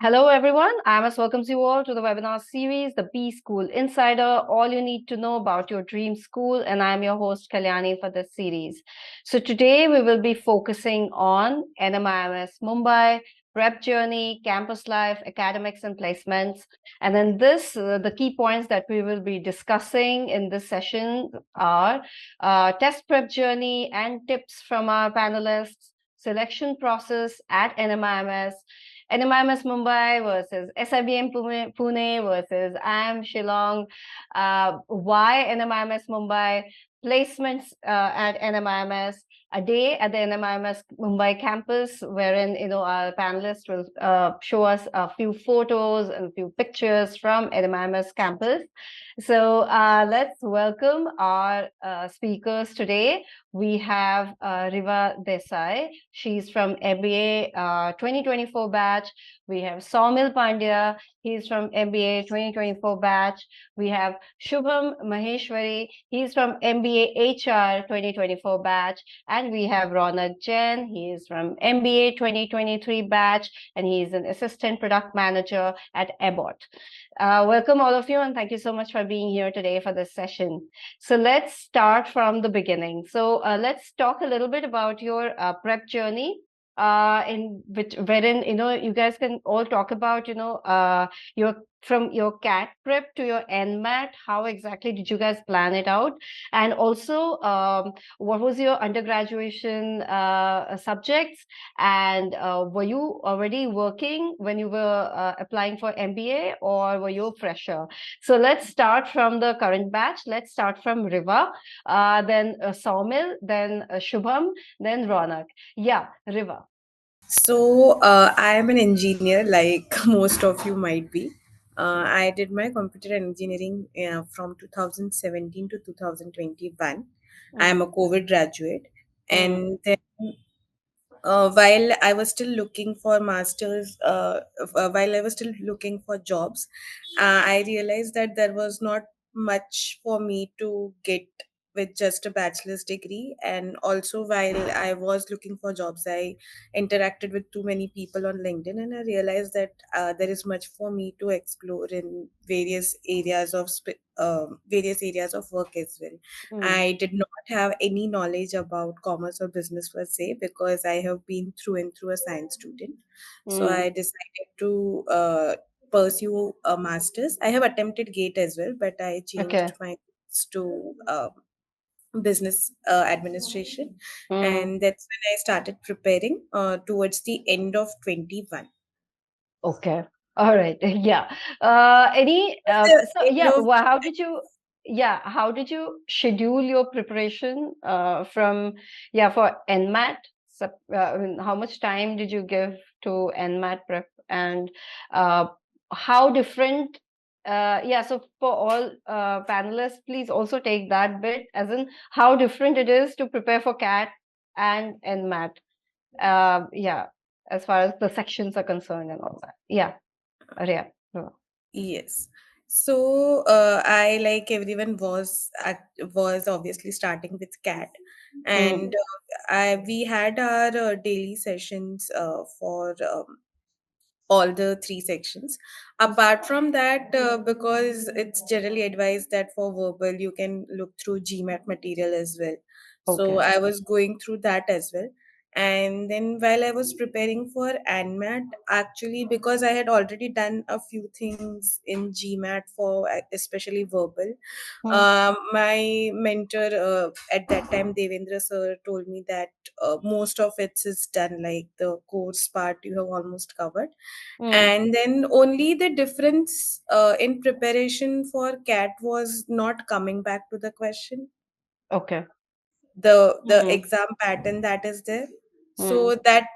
Hello, everyone. IMS welcomes you all to the webinar series, The B School Insider, all you need to know about your dream school. And I'm your host, Kalyani, for this series. So today we will be focusing on NMIMS Mumbai, prep journey, campus life, academics and placements. And then the key points that we will be discussing in this session are test prep journey and tips from our panelists, selection process at NMIMS, NMIMS Mumbai versus SIBM Pune versus IIM Shillong. Why NMIMS Mumbai? Placements at NMIMS. A day at the NMIMS Mumbai campus, wherein our panelists will show us a few photos and a few pictures from NMIMS campus. So let's welcome our speakers today. We have Riva Desai. She's from MBA 2024 batch. We have Saumil Pandya. He's from MBA 2024 batch. We have Shubham Maheshwari. He's from MBA HR 2024 batch. And we have Ronak Jain. He is from MBA 2023 batch. And he's an assistant product manager at Abbott. Welcome all of you, and thank you so much for being here today for this session. So let's start from the beginning. So let's talk a little bit about your prep journey, wherein you guys can all talk about your from your CAT prep to your NMAT. How exactly did you guys plan it out? And also, what was your undergraduation subjects? And were you already working when you were applying for MBA, or were you a fresher? So let's start from the current batch. Let's start from Riva, then Saumil, then Shubham, then Ronak. Yeah, Riva. I am an engineer, like most of you might be. I did my computer engineering from 2017 to 2021. I am a Mm, COVID graduate. mm, And then while I was still looking for masters, while I was still looking for jobs, I realized that there was not much for me to get with just a bachelor's degree. And also, while I was looking for jobs, I interacted with too many people on LinkedIn, and I realized that there is much for me to explore in various areas of work as well. mm, I did not have any knowledge about commerce or business per se, because I have been through and through a science student. So mm. I decided to pursue a master's. I have attempted GATE as well, but I changed Okay. my course to business administration, Mm. and that's when I started preparing towards the end of 21. Okay. All right. Yeah. Any The so end yeah, of how did you schedule your preparation from for NMAT? How much time did you give to NMAT prep, and uh how different so for all panelists, please also take that bit, as in how different it is to prepare for CAT and NMAT. Yeah, as far as the sections are concerned and all that. Yeah, yeah. Yes. So I, like everyone, was obviously starting with cat, and Mm, we had our daily sessions for all the three sections. Apart from that, because it's generally advised that for verbal you can look through GMAT material as well. So okay. I was going through that as well. And then while I was preparing for ANMAT, actually, because I had already done a few things in GMAT for especially verbal, Mm, my mentor at that time, Devendra sir, told me that most of it is done, like the course part you have almost covered. mm, And then only the difference in preparation for CAT was not coming back to the question, okay. the Mm, exam pattern that is there. mm, So that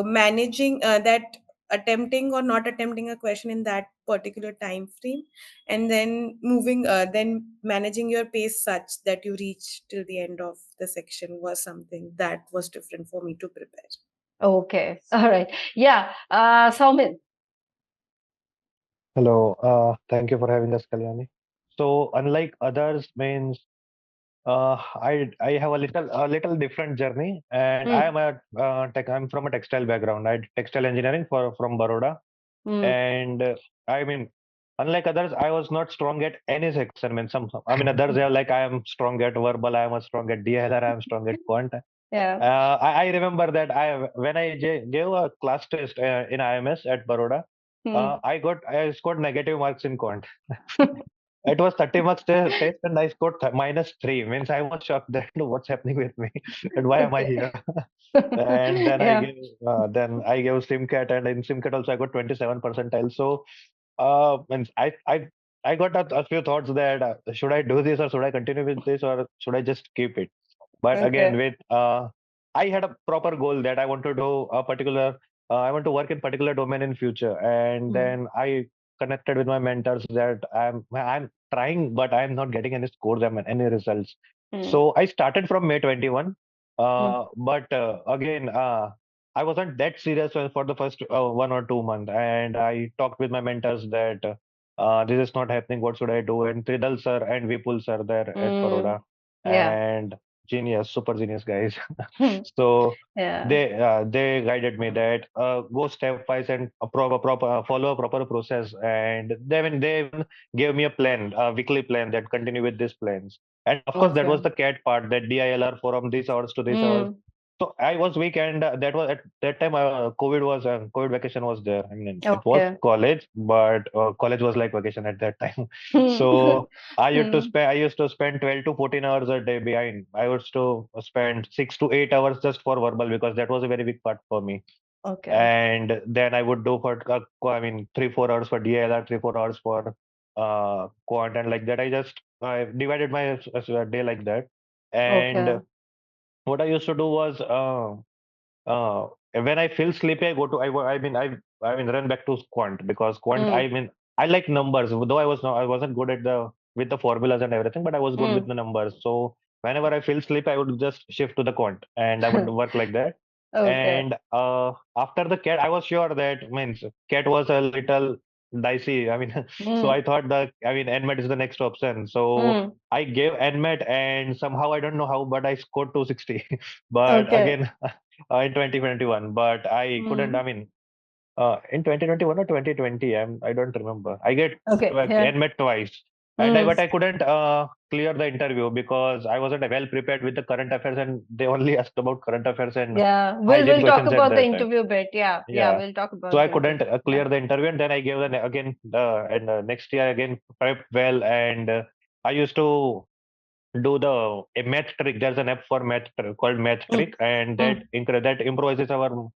managing that attempting or not attempting a question in that particular time frame, and then moving then managing your pace such that you reach till the end of the section was something that was different for me to prepare. okay. All right. Yeah. Saumil. Hello, thank you for having us, Kalyani. So, unlike others, means I have a little different journey, and I Mm, am a I'm from a textile background. I did textile engineering from Baroda, And I mean, unlike others, I was not strong at any section. I mean, others are like, I am strong at verbal, I am strong at DLR, I am strong at quant. Yeah. I remember that when I gave a class test in IMS at Baroda, I scored negative marks in quant. It was 30 marks test and I scored -3. Means I was shocked that what's happening with me and why am I Okay. here? And then Yeah. I gave SimCAT, and in SimCAT also I got 27 percentile. So means I got a few thoughts that should I do this or should I continue with this or should I just keep it? But again, Okay. with I had a proper goal that I want to do a particular, I want to work in particular domain in future, and then I connected with my mentors that I'm trying, but I'm not getting any scores and any results. So I started from May 21, but again, I wasn't that serious for the first 1 or 2 months, and I talked with my mentors that this is not happening. What should I do? And Tridal sir and Vipul sir there at Baroda, Yeah. and genius, super genius guys. So Yeah. they guided me that go stepwise and follow a proper process, and they even gave me a plan, a weekly plan that continue with these plans. And of course, that Okay. was the CAT part, that DILR from these hours to these hours. So I was weak, and that was at that time. COVID vacation was there. I mean, it was Okay. college, but college was like vacation at that time. So I used to spend 12 to 14 hours a day behind. I used to spend 6 to 8 hours just for verbal because that was a very big part for me. Okay. And then I would do for I mean 3 4 hours for DLR, 3 4 hours for quant, and like that. I divided my day like that. Okay. And what I used to do was when I feel sleepy, I go to I mean run back to quant, because quant, I mean, I like numbers. Though I wasn't good at the with the formulas and everything, but I was good with the numbers. So whenever I feel sleepy, I would just shift to the quant and I would work like that. Okay. And after the cat, I was sure that means cat was a little dicey. I mean, so I thought that I mean NMAT is the next option. So I gave NMAT, and somehow I don't know how, but I scored 260. But Okay. again, in 2021, but I couldn't. I mean, in 2021 or 2020, I don't remember. I get Okay. Yeah. NMAT twice, but I couldn't clear the interview because I wasn't well prepared with the current affairs, and they only asked about current affairs and Yeah. hygiene We'll talk questions at about the that time. interview bit. Yeah. Yeah. Yeah. We'll talk So about I the couldn't interview. Yeah. clear the interview, and then I gave again and next year again prepped well, and I used to do the a math trick. There's an app for called Math Trick, and that improvises our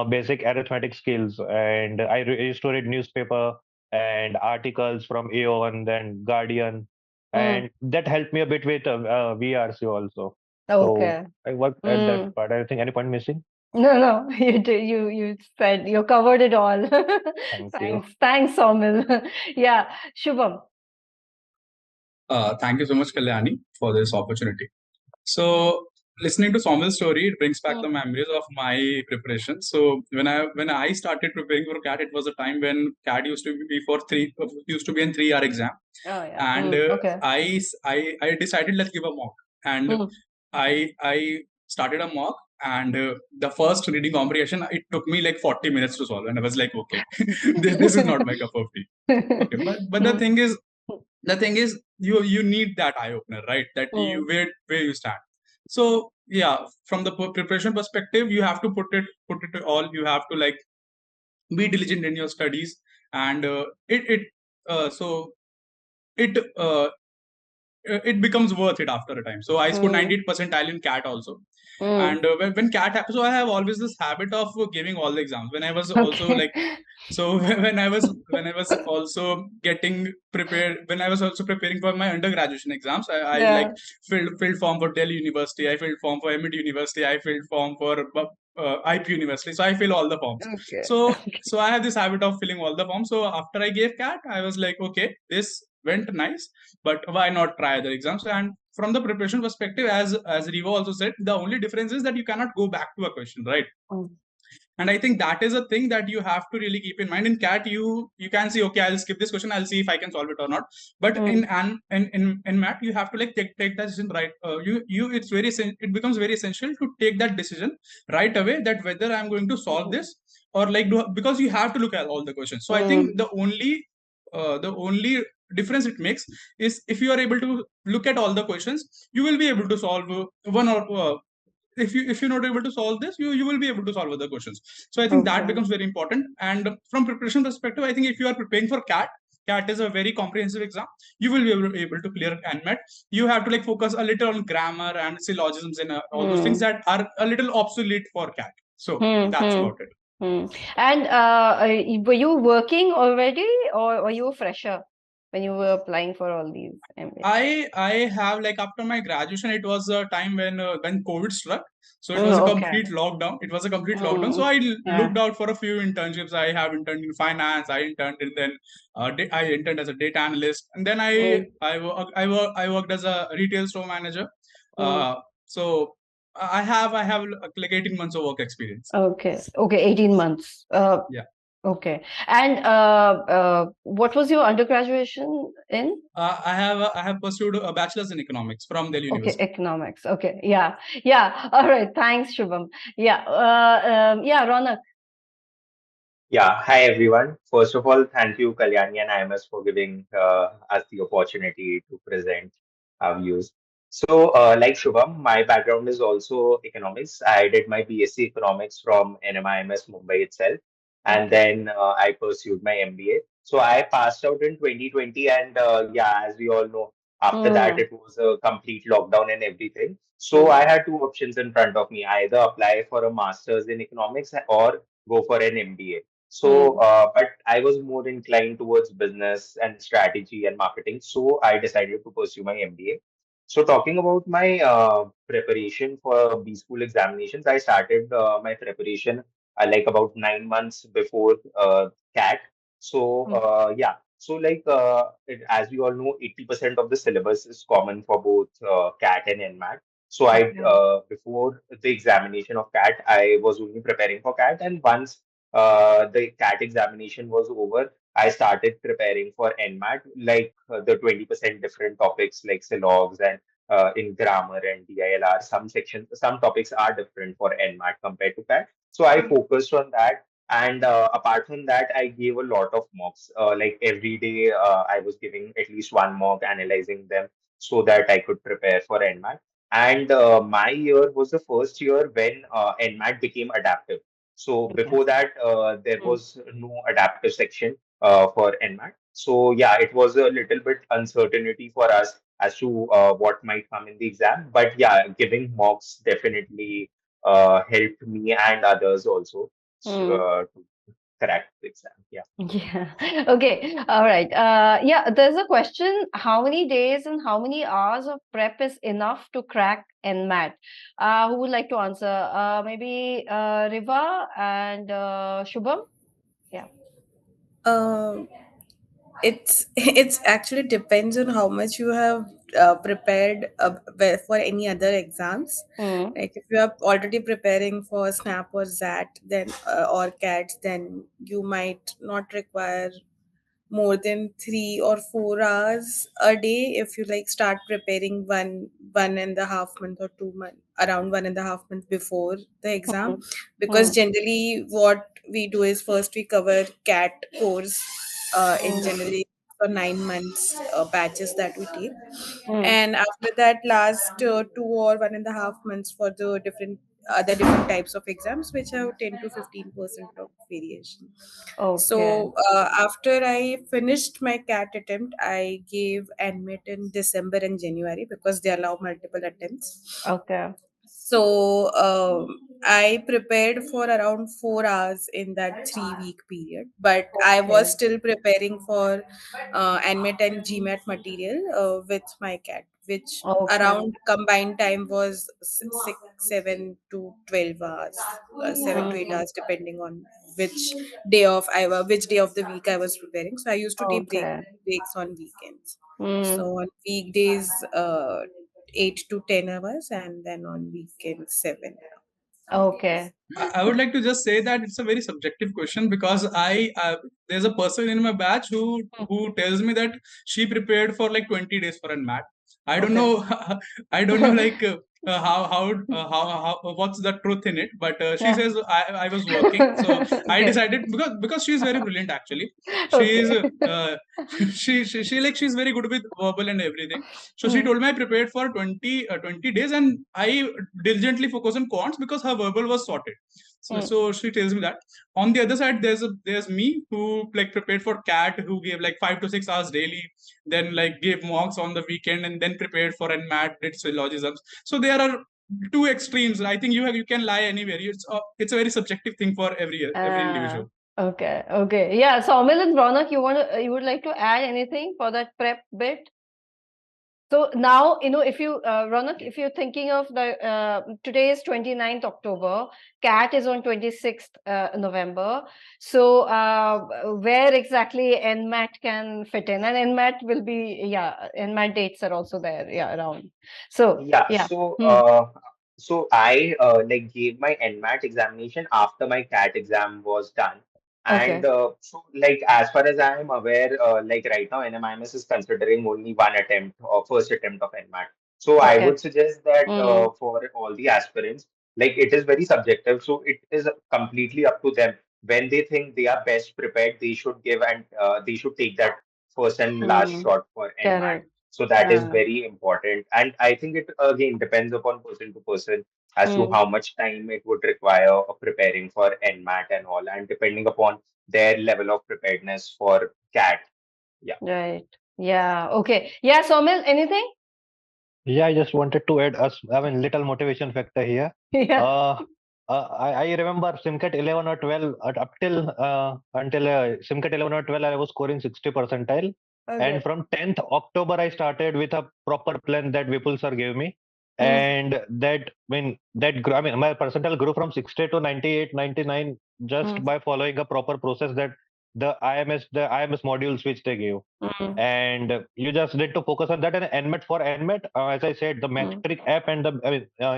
basic arithmetic skills. And used to read newspaper and articles from AO and then Guardian, and that helped me a bit with VRC also. So Okay. I worked at that part. I think any point missing? No, no, you did. You said you covered it all. Thank you. Thanks, Somil. Yeah, Shubham. Thank you so much, Kalyani, for this opportunity. So, listening to Somil's story, it brings back the memories of my preparation. So, when I started preparing for CAT, it was a time when CAT used to be an 3 hour exam, Oh yeah. and Okay. I decided, let's give a mock, and I started a mock. And the first reading comprehension, it took me like 40 minutes to solve, and I was like, okay, this is not my cup of tea. Okay, but the thing is you need that eye opener, right? That you where you stand. So yeah, from the preparation perspective, you have to put it all. You have to like be diligent in your studies, and so it it becomes worth it after a time. So I scored 98 percentile in CAT also. And when CAT happens, so I have always this habit of giving all the exams. When I was also like, Okay. so when I was also getting prepared, when I was also preparing for my undergraduation exams, I like Yeah. filled form for Delhi University, I filled form for MIT University, I filled form for IP University. So I fill all the forms. Okay. So I have this habit of filling all the forms. So after I gave CAT, I was like, okay, this went nice, but why not try other exams? And from the preparation perspective, as Riva also said, the only difference is that you cannot go back to a question, right? And I think that is a thing that you have to really keep in mind. In CAT, you can see, okay, I'll skip this question, I'll see if I can solve it or not. But in MAT, you have to like take that decision right. It becomes very essential to take that decision right away, that whether I'm going to solve this or like because you have to look at all the questions. So I think the only difference it makes is if you are able to look at all the questions, you will be able to solve one or if you're not able to solve this, you will be able to solve other questions. So I think that becomes very important. And from preparation perspective, I think if you are preparing for CAT is a very comprehensive exam. You will be able to clear NMAT. You have to like focus a little on grammar and syllogisms and all those things that are a little obsolete for CAT. So that's about it. And were you working already, or were you a fresher when you were applying for all these MBAs? I have like after my graduation, it was a time when COVID struck. So it was a complete lockdown. It was a complete lockdown. So I looked out for a few internships. I have interned in finance. I interned in then I interned as a data analyst, and then I worked as a retail store manager. So I have like 18 months of work experience. Okay, 18 months. Yeah. Okay. And what was your undergraduation in? I have pursued a bachelor's in economics from Delhi University. Okay, economics. Okay, yeah. All right. Thanks, Shubham. Yeah. Ronak. Yeah, hi everyone. First of all, thank you, Kalyani and IMS, for giving us the opportunity to present our views. So, like Shubham, my background is also economics. I did my BSc Economics from NMIMS Mumbai itself, and then I pursued my MBA. So, I passed out in 2020, and yeah, as we all know, after that it was a complete lockdown and everything. So, I had two options in front of me: either apply for a master's in economics or go for an MBA. So, but I was more inclined towards business and strategy and marketing. So I decided to pursue my MBA. So talking about my preparation for B school examinations, I started my preparation like about 9 months before CAT. So yeah, so like as we all know, 80% of the syllabus is common for both CAT and NMAT. So I before the examination of CAT, I was only preparing for CAT, and once the CAT examination was over, I started preparing for NMAT, like the 20% different topics like Silogs and in grammar and DILR. Some sections, some topics are different for NMAT compared to CAT. So I focused on that. And apart from that, I gave a lot of mocks. Like every day, I was giving at least one mock, analyzing them so that I could prepare for NMAT. And my year was the first year when NMAT became adaptive. So before that, there was no adaptive section for NMAT. So yeah, it was a little bit uncertainty for us as to what might come in the exam. But yeah, giving mocks definitely helped me and others also to crack the exam. Yeah. Yeah. Okay. All right. Yeah, there's a question. How many days and how many hours of prep is enough to crack NMAT? Who would like to answer? Maybe Riva and Shubham? Yeah. It's actually depends on how much you have prepared for any other exams. Like if you are already preparing for SNAP or ZAT, then or CATS, then you might not require more than 3 or 4 hours a day if you like start preparing 1.5 month or 2 month, around 1.5 months before the exam, because generally what we do is first we cover CAT course in generally for 9 months batches that we take, and after that last 2 or 1.5 months for the different types of exams which have 10 to 15% of variation. Okay. So after I finished my CAT attempt, I gave NMAT in December and January because they allow multiple attempts. Okay. So I prepared for around 4 hours in that 3 week period, but I was still preparing for NMAT and GMAT material with my CAT, which around combined time was 7 to 12 hours, 7 to 8 hours, depending on which which day of the week I was preparing. So I used to take breaks on weekends. So on weekdays, 8 to 10 hours, and then on weekends 7. Okay. I would like to just say that it's a very subjective question because there's a person in my batch who tells me that she prepared for like 20 days for NMAT. I don't Okay. know. I don't know like how what's the truth in it, but she Yeah. says I was working, so I Okay. decided because she's very brilliant actually. She's Okay. she like she's very good with verbal and everything. So she Hmm. told me I prepared for 20 days and I diligently focus on quants because her verbal was sorted. Hmm. So she tells me that. On the other side, there's me who like prepared for CAT, who gave like 5 to 6 hours daily, then like gave mocks on the weekend, and then prepared for NMAT, did syllogisms. So there are two extremes. I think you can lie anywhere. It's a very subjective thing for every individual. Okay. Okay. Yeah. So Amil and Ronak, you would like to add anything for that prep bit? So now, if you, Ronak, if you're thinking of today is 29th October, CAT is on 26th November. So where exactly NMAT can fit in? And NMAT will be, NMAT dates are also there, around. So, Yeah, yeah. so I like gave my NMAT examination after my CAT exam was done. And Okay. so like as far as I am aware, like right now NMIMS is considering only one attempt or first attempt of NMAT. So I Okay. would suggest that Mm, for all the aspirants, like it is very subjective. So it is completely up to them. When they think they are best prepared, they should give and they should take that first and last shot for NMAT. correct. So that is very important. And I think it again depends upon person to person as to Mm, how much time it would require of preparing for NMAT and all, and depending upon their level of preparedness for CAT. Yeah. right. Yeah. Okay. Yeah. So Amil, anything? Yeah, I just wanted to add little motivation factor here. Yeah. Uh, I remember SimCat 11 or 12 up till until SimCat 11 or 12, I was scoring 60 percentile. And Okay. from 10th October, I started with a proper plan that Vipul sir gave me. Mm, And my percentile grew from 60 to 98, 99 just mm, by following a proper process that the IMS modules which they gave. mm, And you just need to focus on that. And NMAT for NMAT, as I said, the mm, metric app and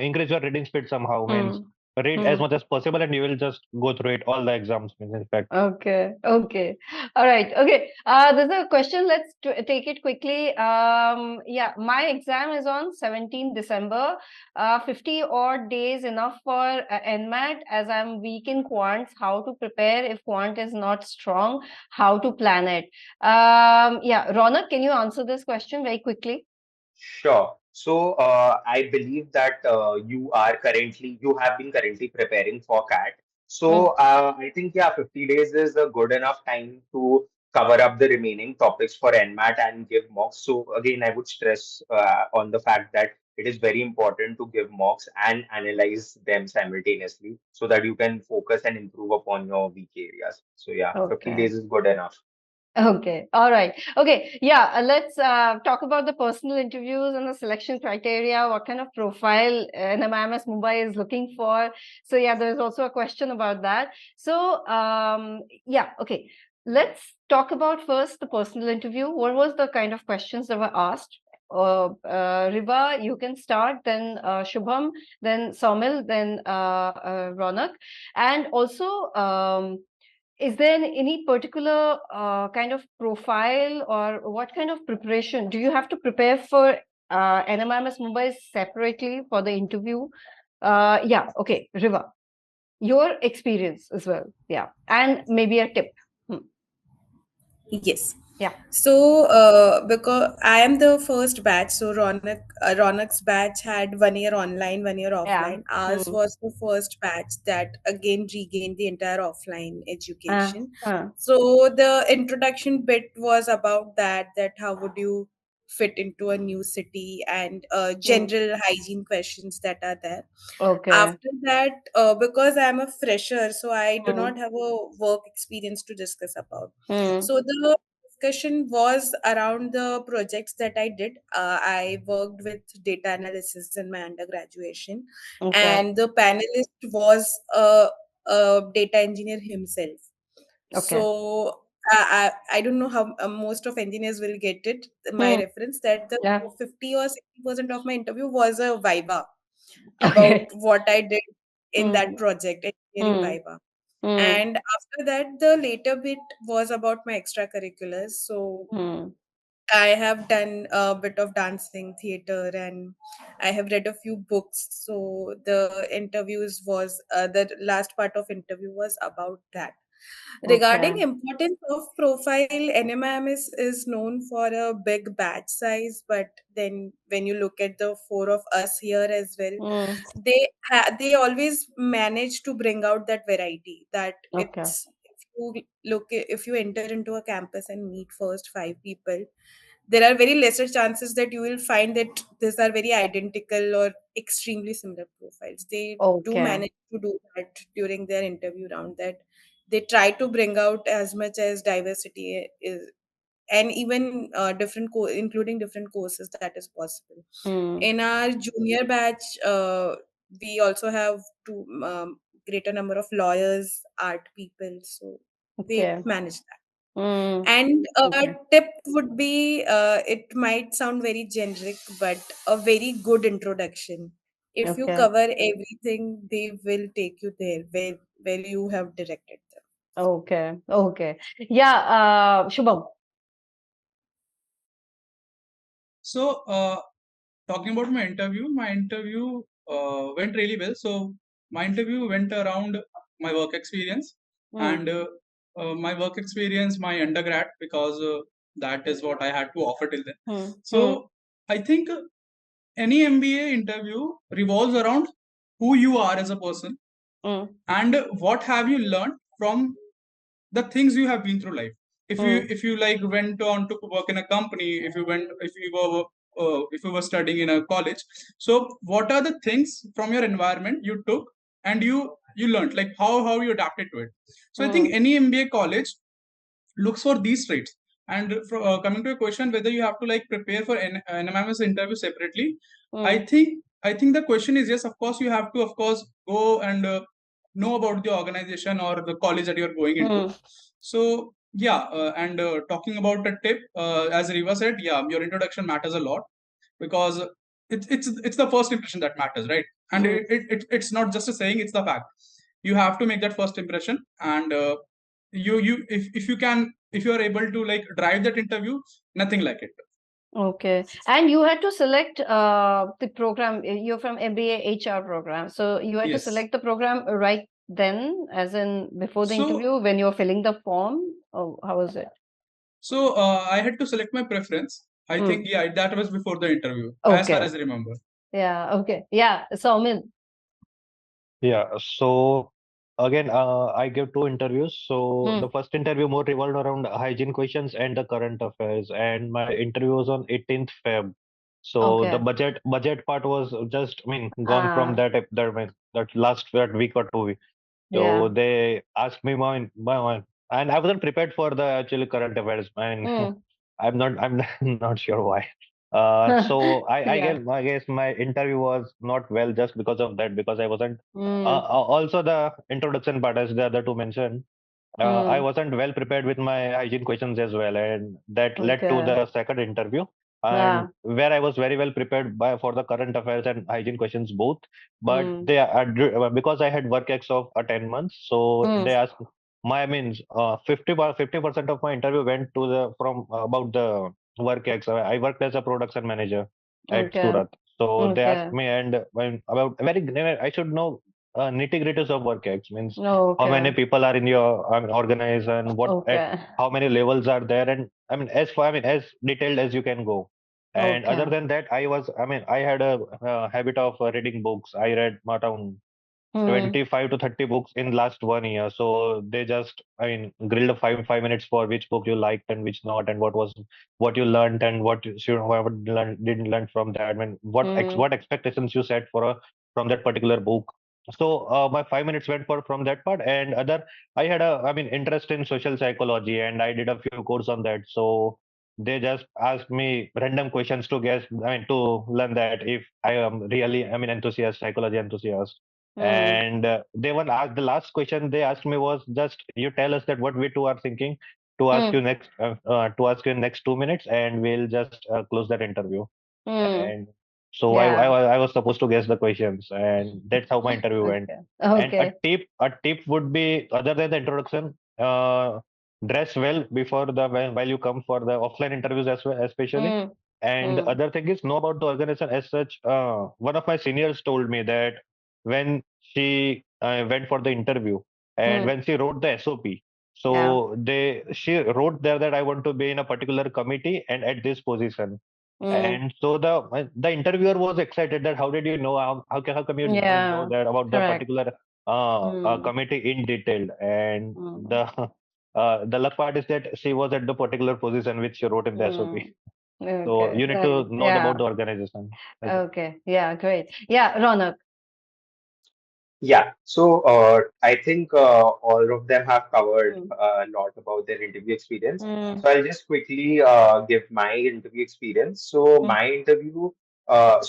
increase your reading speed somehow means mm, read as mm. much as possible and you will just go through it all the exams means in fact. Okay, okay. All right. Okay. There's a question. Let's take it quickly. Yeah, my exam is on 17 December. 50 odd days enough for NMAT as I'm weak in quants. How to prepare if quant is not strong? How to plan it? Yeah, Ronak, can you answer this question very quickly? Sure. So I believe that you have been currently preparing for CAT. Mm, So I think yeah, 50 days is a good enough time to cover up the remaining topics for NMAT and give mocks. So again, I would stress on the fact that it is very important to give mocks and analyze them simultaneously so that you can focus and improve upon your weak areas. So yeah, 50 okay. days is good enough. Okay. All right. Okay. Yeah. Let's talk about the personal interviews and the selection criteria. What kind of profile NMIMS Mumbai is looking for? So yeah, there's also a question about that. So yeah. Okay. Let's talk about first the personal interview. What was the kind of questions that were asked? Riva, you can start. Then Shubham, then Somil, then Ronak, and also. Is there any particular kind of profile or what kind of preparation? Do you have to prepare for NMIMS Mumbai separately for the interview? Yeah, okay, Riva, your experience as well. Yeah, and maybe a tip. Yes. Yeah. So, because I am the first batch, so Ronak's batch had 1 year online, 1 year Yeah. offline. Ours was the first batch that again regained the entire offline Uh, education. uh, So the introduction bit was about that how would you fit into a new city and mm, general hygiene questions that are there. okay. After that, because I'm a fresher, so I do Mm, not have a work experience to discuss about. mm, So the discussion was around the projects that I did. I worked with data analysis in my undergraduation, okay. and the panelist was a data engineer himself. Okay. So I don't know how most of engineers will get it. My Mm, reference that the yeah. 50 or 60% of my interview was a viva about Okay. what I did in that project, engineering viva. And after that, the later bit was about my extracurriculars. So I have done a bit of dancing, theater, and I have read a few books. So the interviews was the last part of interview was about that. Regarding Okay. importance of profile, NMIMS is known for a big batch size, but then when you look at the four of us here as well, they always manage to bring out that variety. That Okay. it's if you enter into a campus and meet first five people, there are very lesser chances that you will find that these are very identical or extremely similar profiles. They do Okay. manage to do that during their interview round, that they try to bring out as much as diversity is, and even including different courses that is possible. In our junior batch, we also have two greater number of lawyers, art people, so they Okay. manage that. Mm. And a Okay. tip would be, it might sound very generic, but a very good introduction. If you Okay. cover everything, they will take you there where you have directed them. Okay. Okay. Yeah. Shubham. So, talking about my interview went really well. So, my interview went around my work experience and my work experience, my undergrad, because that is what I had to offer till then. So, I think any MBA interview revolves around who you are as a person and what have you learned from the things you have been through life. If you like went on to work in a company, if you were studying in a college, so what are the things from your environment you took and you learned, like how you adapted to it. So I think any MBA college looks for these traits. And coming to a question whether you have to like prepare for an NMIMS interview separately, I think the question is yes, of course you have to, of course, go and know about the organization or the college that you're going into. So yeah, and talking about a tip, as Riva said, yeah, your introduction matters a lot, because it's the first impression that matters, right? And it's not just a saying, it's the fact. You have to make that first impression, and if you can, if you are able to like drive that interview, nothing like it. Okay. And you had to select the program. You're from MBA HR program. So you had to Yes. select the program right then, as in before the So interview, when you're filling the form? Or how was it? so I had to select my preference. I think yeah, that was before the interview, as far Okay. as I remember. Yeah. Okay. Yeah. So, Amin. Yeah. So again, I gave two interviews. So the first interview more revolved around hygiene questions and the current affairs, and my interview was on 18th Feb. So the Okay. budget part was just, I mean, gone from that last that week or 2 weeks. So Yeah. they asked me and I wasn't prepared for the actually current affairs. I mean, I'm not sure why. So Yeah. I guess my interview was not well just because of that, because I wasn't. Mm. Also, the introduction part, as the other two mentioned, I Mm. wasn't well prepared with my hygiene questions as well, and that led to Okay. the second interview, and Yeah. where I was very well prepared for the current affairs and hygiene questions both. But Mm. they because I had work ex of 10 months, so they asked my means 50% of my interview went to the from about the work ex. I worked as a production manager at Okay. Surat, so they asked Okay. me and when about very I should know nitty-gritties of work ex, means how many Okay. people are in your organization, what at Okay. how many levels are there, and I mean as detailed as you can go. And other Okay. than that, I had a habit of reading books. I read around 25 to 30 books in last 1 year. So they just, I mean, grilled five minutes for which book you liked and which not, and what you learned and what you should what didn't learn from that. I mean, what expectations you set from that particular book. So my 5 minutes went for from that part, and other I had interest in social psychology, and I did a few courses on that. So they just asked me random questions to guess, I mean, to learn that if I am really, psychology enthusiast. And they one asked the last question they asked me was just you tell us that what we two are thinking to ask you in next 2 minutes, and we'll just close that interview. And So Yeah. I was supposed to guess the questions, and that's how my interview went. Okay. And Okay. a tip would be, other than the introduction, dress well before while you come for the offline interviews as well, especially. Mm. And the Mm. other thing is, know about the organization as such. One of my seniors told me that when she went for the interview, and Mm. when she wrote the SOP, Yeah. so she wrote there that I want to be in a particular committee and at this position. Mm. And so the interviewer was excited that how did you know, how come you know Yeah. that about the Correct. particular Mm. committee in detail. And Mm. the luck part is that she was at the particular position which she wrote in the SOP. Mm. So Okay. you need Right. to know Yeah. about the organization. That's it. Okay. Yeah. Great. Yeah. Ronak. Yeah, so I think all of them have covered Mm. a lot about their interview experience. Mm. So I'll just quickly give my interview experience. So Mm. my interview,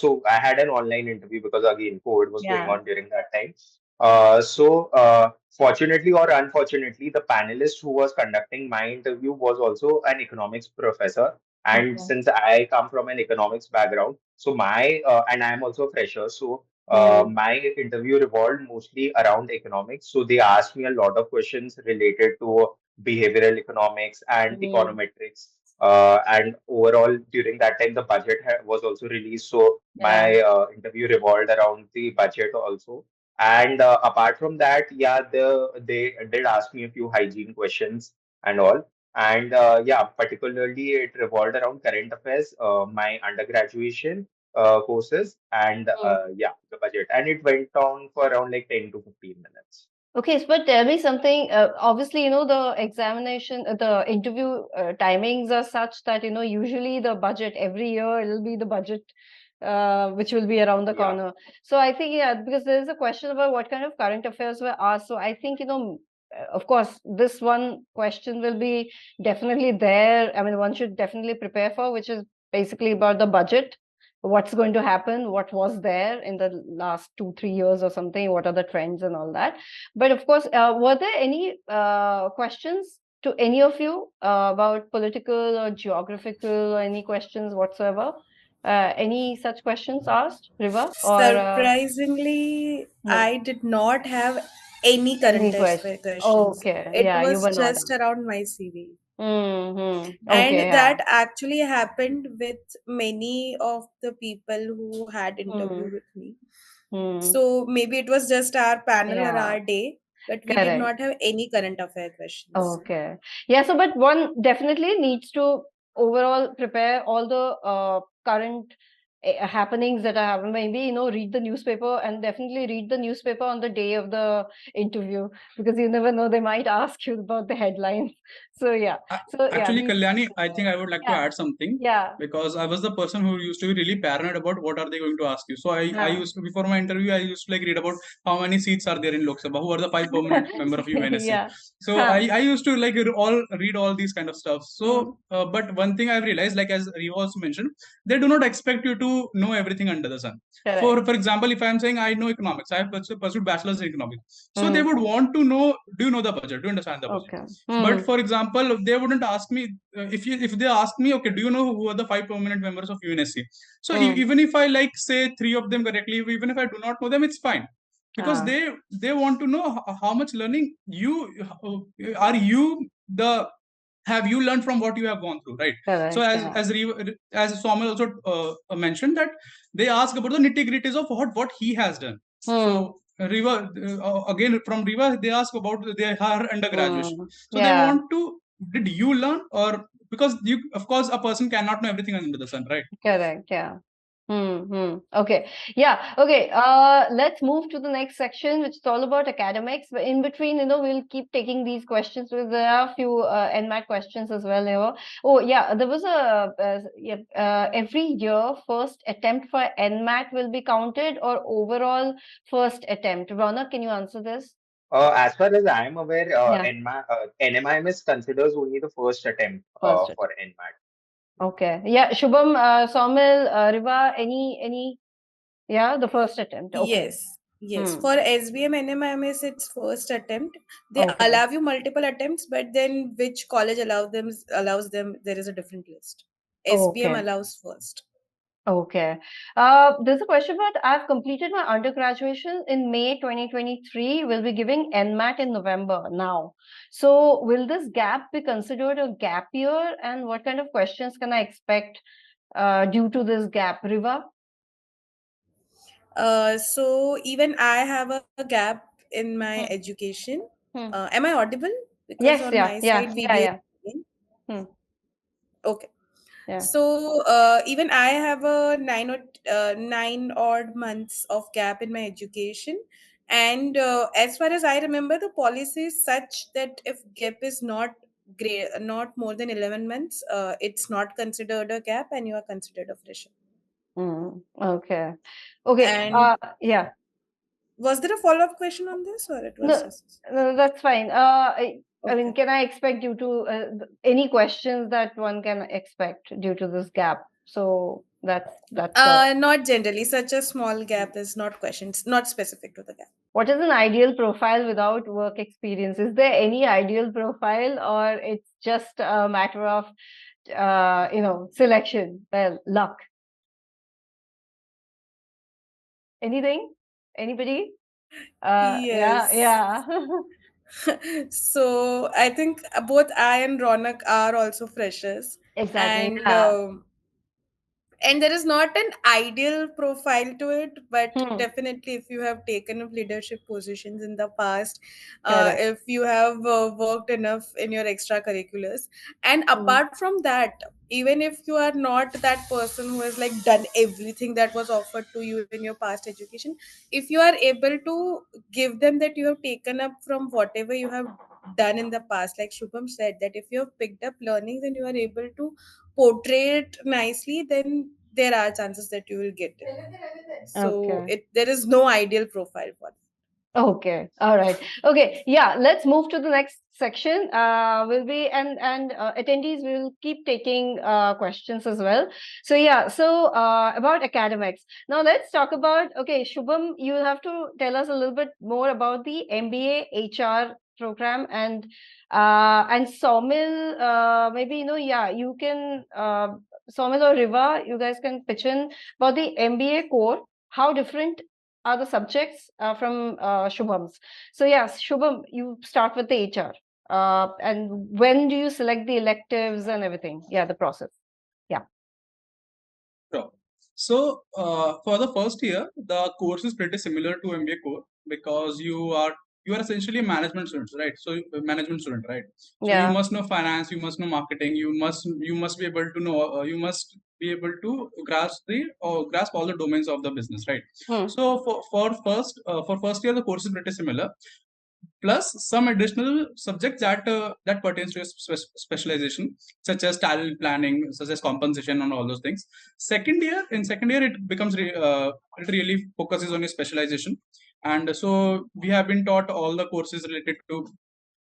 so I had an online interview because again, COVID was going Yeah. on during that time. Fortunately or unfortunately, the panelist who was conducting my interview was also an economics professor. And Okay. since I come from an economics background, so and I'm also a fresher, so Mm. my interview revolved mostly around economics. So they asked me a lot of questions related to behavioral economics and Mm. econometrics. And overall, during that time, the budget was also released. So Yeah. my interview revolved around the budget also. And apart from that, yeah, they did ask me a few hygiene questions and all. And yeah, particularly it revolved around current affairs, my undergraduation courses, and Mm. yeah, the budget. And it went on for around like 10 to 15 minutes. Okay, so but tell me something. Obviously, the examination, the interview timings are such that, usually the budget every year it'll be the budget, which will be around the Yeah. corner. So I think, yeah, because there is a question about what kind of current affairs were asked. So I think, of course, this one question will be definitely there. I mean, one should definitely prepare for, which is basically about the budget. What's going to happen? What was there in the last 2, 3 years or something? What are the trends and all that? But of course, were there any questions to any of you about political or geographical or any questions whatsoever? Any such questions asked, Riva? Or Surprisingly, no? I did not have any current Any question? affair questions. Okay, It yeah, you was were not. just around my CV. Okay, And yeah. that actually happened with many of the people who had Hmm. interviewed with me. Hmm. So maybe it was just our panel or Yeah, our day, but we did correct. not have any current affair questions. Okay. Yeah, so but one definitely needs to overall prepare all the current happenings that are happening. Maybe, read the newspaper and definitely read the newspaper on the day of the interview because you never know, they might ask you about the headlines. So yeah. So yeah, Actually, these Kalyani, I think I would like to yeah, add something yeah. because I was the person who used to be really paranoid about what are they going to ask you. So I Yeah. used to, before my interview, I used to like read about how many seats are there in Lok Sabha, who are the 5 permanent member of UNSC. Yeah. So Huh. I used to like read all these kind of stuff. Mm, So, but one thing I've realized, like as Riva also mentioned, they do not expect you to know everything under the sun. correct. For example, if I'm saying I know economics, I have pursued bachelor's in economics. So they Mm, would want to know, do you know the budget? Do you understand the budget? okay. But Mm, for example, they wouldn't ask me if they ask me, okay, do you know who are the 5 permanent members of UNSC? So mm. even if I like say three of them correctly, even if I do not know them, it's fine because Ah, they want to know how much learning are you the have you learned from what you have gone through, right? So correct. Yeah. as Somal also mentioned that they ask about the nitty gritties of what he has done. Mm, So Riva again from Riva they ask about their her undergraduation. mm. So they Yeah. want to did you learn or because you of course a person cannot know everything under the sun, right? Correct. Yeah. Hmm. Okay. Yeah. Okay. Let's move to the next section, which is all about academics. But in between, we'll keep taking these questions because there are a few NMAT questions as well. Oh, yeah. There was yeah. Every year, first attempt for NMAT will be counted, or overall first attempt. Rona, can you answer this? As far as I am aware, Yeah. NMIMS considers only the first attempt First attempt. for NMAT. Okay. Yeah. Shubham, Somil, Riva, any? Yeah, the first attempt. Okay. Yes, yes. Hmm. For SBM NMIMS, it's first attempt. They Okay. allow you multiple attempts, but then which college allows them, there is a different list. SBM Okay. allows first. Okay. There's a question about I've completed my undergraduation in May 2023. We'll be giving NMAT in November now. So will this gap be considered a gap year? And what kind of questions can I expect due to this gap? Riva? So even I have a gap in my Hmm. education. Hmm. Am I audible? Because Yes, on yeah, my yeah, side, yeah, video. yeah. Hmm. Okay. Yeah. So even I have a 9 odd months of gap in my education, and as far as I remember, the policy is such that if gap is not more than 11 months, it's not considered a gap, and you are considered a fresher. Okay. Okay. And Yeah. was there a follow-up question on this, or it was No, just no, that's fine. I mean, okay? can I expect due to any questions that one can expect due to this gap? So that's Not generally. Such a small gap is not questions, not specific to the gap. what is an ideal profile without work experience? Is there any ideal profile, or it's just a matter of selection? Well, luck. Anything? Anybody? Yeah, Yes. yeah. So I think both I and Ronak are also freshers, Exactly. and Yeah. there is not an ideal profile to it, but Hmm. definitely if you have taken up leadership positions in the past, Correct. if you have worked enough in your extracurriculars, and Hmm. apart from that, even if you are not that person who has like done everything that was offered to you in your past education, if you are able to give them that you have taken up from whatever you have done in the past, like Shubham said, that if you have picked up learnings and you are able to portray it nicely, then there are chances that you will get it. So Okay. there is no ideal profile for it. Okay. All right. Okay. Yeah. Let's move to the next section. Will be and attendees will keep taking questions as well. So yeah. So about academics. Now let's talk about. Okay, Shubham, you have to tell us a little bit more about the MBA HR program and Somil. Maybe yeah. You can Somil or Riva. You guys can pitch in about the MBA core. How different are the subjects from Shubham's. So yes, Shubham, you start with the HR. And when do you select the electives and everything? Yeah, the process. Yeah. Sure. So for the first year, the course is pretty similar to MBA core because you are essentially a management student, right? So management student, right? So you Yeah. must know finance, you must know marketing, you must be able to know you must be able to grasp all the domains of the business, right? Hmm. So for first year, the course is pretty similar, plus some additional subjects that pertains to your specialization, such as talent planning, such as compensation, and all those things. In second year it it really focuses on your specialization, and so we have been taught all the courses related to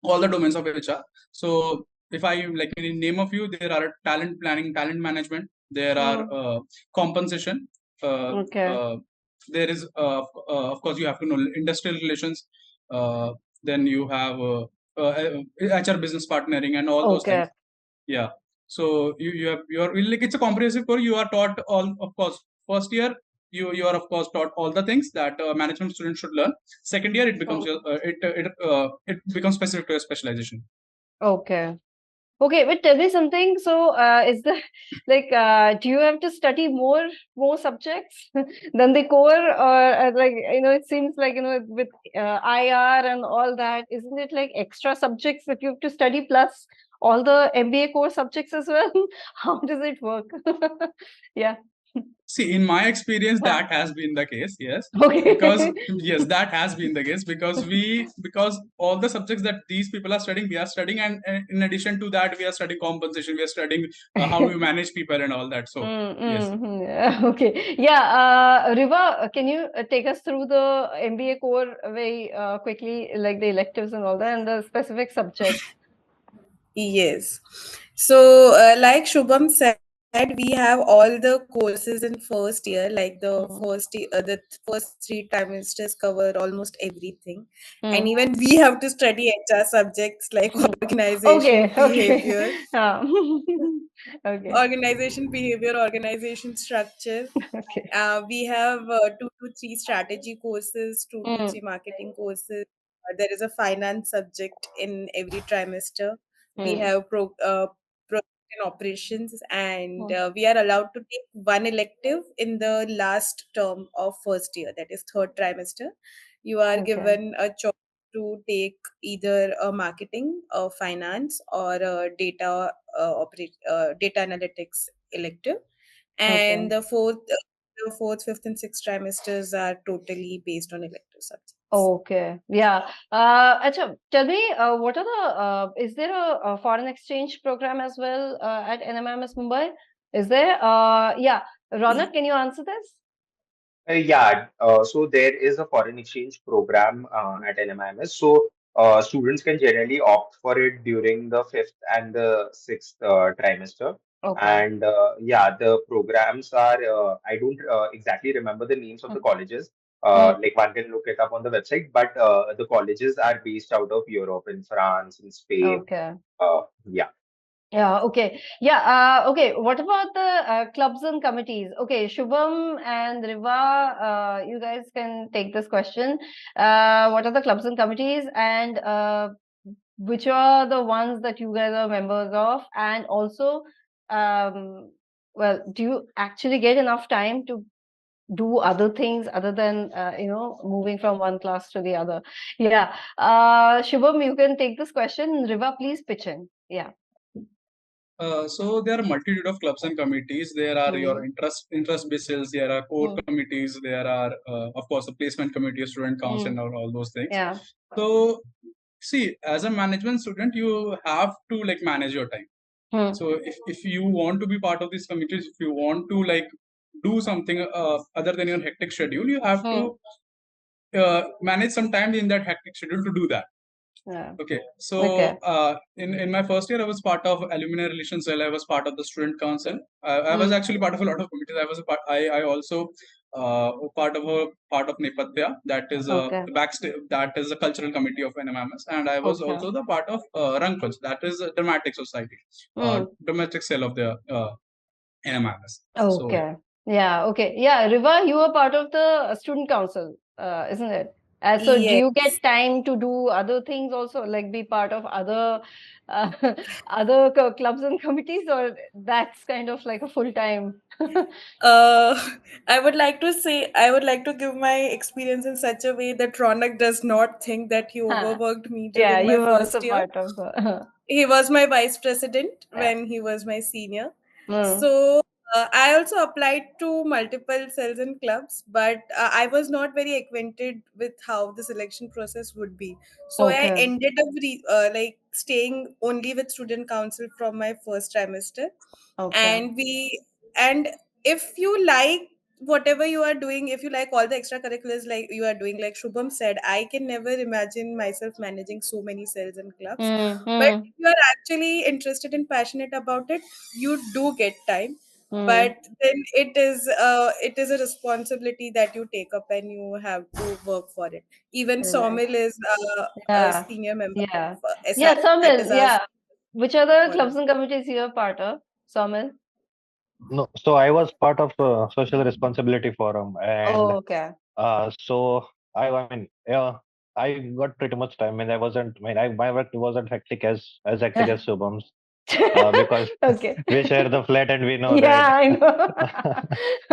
all the domains of HR. So if I like in name a few, there are talent planning, talent management, there are Hmm. compensation, uh, Okay. uh, there is of course you have to know industrial relations, uh, then you have HR business partnering and all those Okay. things. Yeah. So you're like it's a comprehensive course. You are taught all, of course. First year you are of course taught all the things that management students should learn. Second year it becomes Hmm. your it becomes specific to your specialization. Okay. Okay, but tell me something. So, is the like, do you have to study more subjects than the core, or like it seems like with IR and all that, isn't it like extra subjects that you have to study plus all the MBA core subjects as well? How does it work? Yeah. See, in my experience, that has been the case. Yes, because Okay. yes, that has been the case because all the subjects that these people are studying, we are studying, and in addition to that, we are studying compensation, we are studying how you manage people and all that. So yes. Yeah, okay. Yeah, Riva, can you take us through the MBA core very quickly, like the electives and all that, and the specific subjects? Yes. So, like Shubham said, we have all the courses in first year, like Mm. the first 3 trimesters cover almost everything, and Mm. even we have to study HR subjects like Mm. organization, Okay, okay. behavior. Yeah. Okay. Organization behavior, organization structure. Okay. We have 2 to 3 strategy courses, 2 to 3 marketing courses. There is a finance subject in every trimester. We have project and operations, and we are allowed to take one elective in the last term of first year, that is third trimester. You are Okay. given a choice to take either a marketing, a finance, or a data analytics elective. And the fourth, fifth, and sixth trimesters are totally based on elective subjects. Okay. Yeah. Acha, tell me, what are is there a foreign exchange program as well at NMIMS Mumbai? Is there? Yeah. Ronak, can you answer this? So there is a foreign exchange program at NMIMS. So students can generally opt for it during the fifth and the sixth trimester. Okay. And the programs are, I don't exactly remember the names of the colleges. Like one can look it up on the website, but the colleges are based out of Europe, in France, in Spain. Okay. Yeah. Yeah, okay. Yeah, okay. What about the clubs and committees? Okay, Shubham and Riva, you guys can take this question. What are the clubs and committees, and which are the ones that you guys are members of? And also, well, do you actually get enough time to do other things other than moving from one class to the other? Yeah. Shubham, you can take this question. Riva, please pitch in. Yeah. So there are multitude of clubs and committees. There are your interest based cells. There are core committees. There are of course the placement committee, student council, and all those things. Yeah. So see, as a management student, you have to like manage your time. So if you want to be part of these committees, if you want to like do something other than your hectic schedule, you have to manage some time in that hectic schedule to do that. Yeah. Okay, so Okay. in my first year, I was part of alumni relations cell. I was part of the student council. I was actually part of a lot of committees. I was a part. I also part of Nepatya. That is Okay. the backstage. That is the cultural committee of NMIMS, and I was Okay. also the part of Rangpanch. That is a dramatic society, domestic cell of the NMIMS. So yeah. Okay. Yeah. Okay. Yeah. Riva, you were part of the student council, isn't it? So do you get Yes. time to do other things also, like be part of other uh, clubs and committees, or that's kind of like a full time? I would like to give my experience in such a way that Ronak does not think that he overworked me Yeah, during my you were also first year. part of the. He was my vice president Yeah. when he was my senior. So I also applied to multiple cells and clubs, but I was not very acquainted with how the selection process would be. So I Okay. ended up like staying only with student council from my first trimester. Okay. And if you like whatever you are doing, if you like all the extracurriculars like you are doing, like Shubham said, I can never imagine myself managing so many cells and clubs. But if you are actually interested and passionate about it, you do get time. But then it is a responsibility that you take up and you have to work for it. Even Right. Somil is a Yeah. senior member Yeah. of Yeah, SR, that Somil. is our Yeah. Which other clubs forum. and committees you are part of, Somil? No, so I was part of Social Responsibility Forum, and Oh, okay. so I mean, yeah, I got pretty much time, and I wasn't. I mean, my work wasn't hectic as hectic as Shubham's, because Okay. we share the flat, and we know Yeah, that. I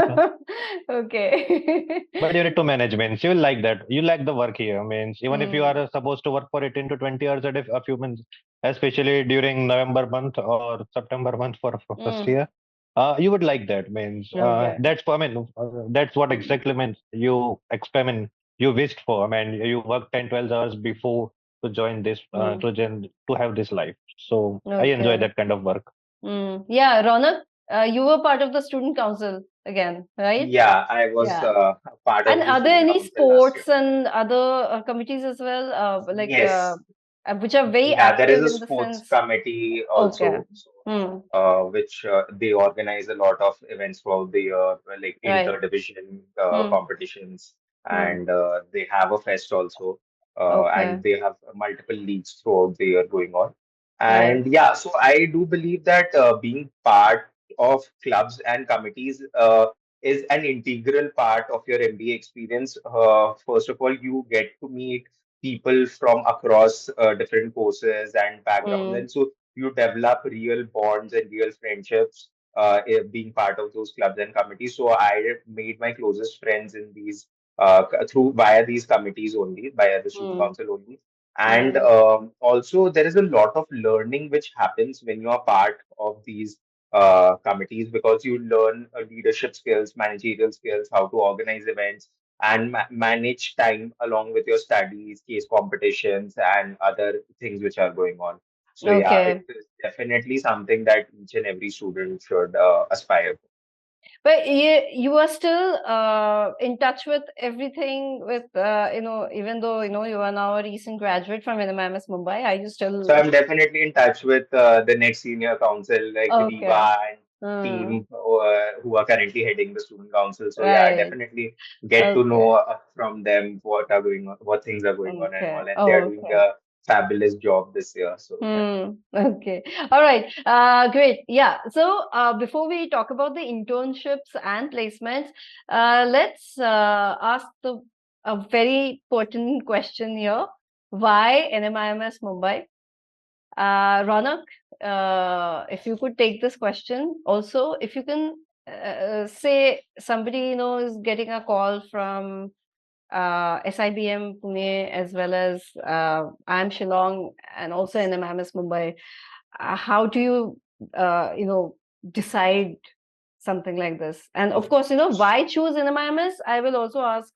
know. Okay. But you need to manage, means you will like that. You like the work here, means even if you Mm. are supposed to work for 18 to 20 hours a day, a few months, especially during November month or September month for first Mm. year, you would like that. Means Okay. I mean, that's what exactly means you experiment. You wished for. I mean, you work 10, 12 hours before to join this, to have this life. So I enjoy Okay. that kind of work. Yeah, Ronak, you were part of the student council again, right? Yeah, I was Yeah. part And of the are there student any council last year. sports and other committees as well, Yes, which are very yeah, there is active a in the sports sense? committee Okay. also, so, which they organize a lot of events throughout the year, like Right. inter-division Hmm. competitions, Hmm. and they have a fest also, Okay. and they have multiple leagues throughout the year going on. Right. And yeah, so I do believe that being part of clubs and committees is an integral part of your MBA experience. First of all, you get to meet people from across different courses and backgrounds, Mm. and so you develop real bonds and real friendships being part of those clubs and committees. So I made my closest friends in these through via these committees only, via the student Mm. council only. And Mm. also, there is a lot of learning which happens when you are part of these committees, because you learn leadership skills, managerial skills, how to organize events, and manage time along with your studies, case competitions, and other things which are going on. So, yeah, it Okay. is definitely something that each and every student should aspire. But you are still in touch with everything with even though you are now a recent graduate from NMIMS Mumbai, are you So still I'm definitely in touch with the next senior council, like okay? Riva and Mm, team who are currently heading the student council. So yeah, I right. definitely get to Okay. know from them what are going on, what things are going on, and Okay. all. And they are doing Okay. a fabulous job this year. So yeah. Okay. All right. Great. Yeah. So before we talk about the internships and placements, let's ask a very pertinent question here. Why NMIMS Mumbai? Ronak, if you could take this question. Also, if you can say somebody is getting a call from SIBM Pune as well as IIM Shillong and also NMIMS Mumbai. How do you decide something like this? And of Okay. course, why choose NMIMS? I will also ask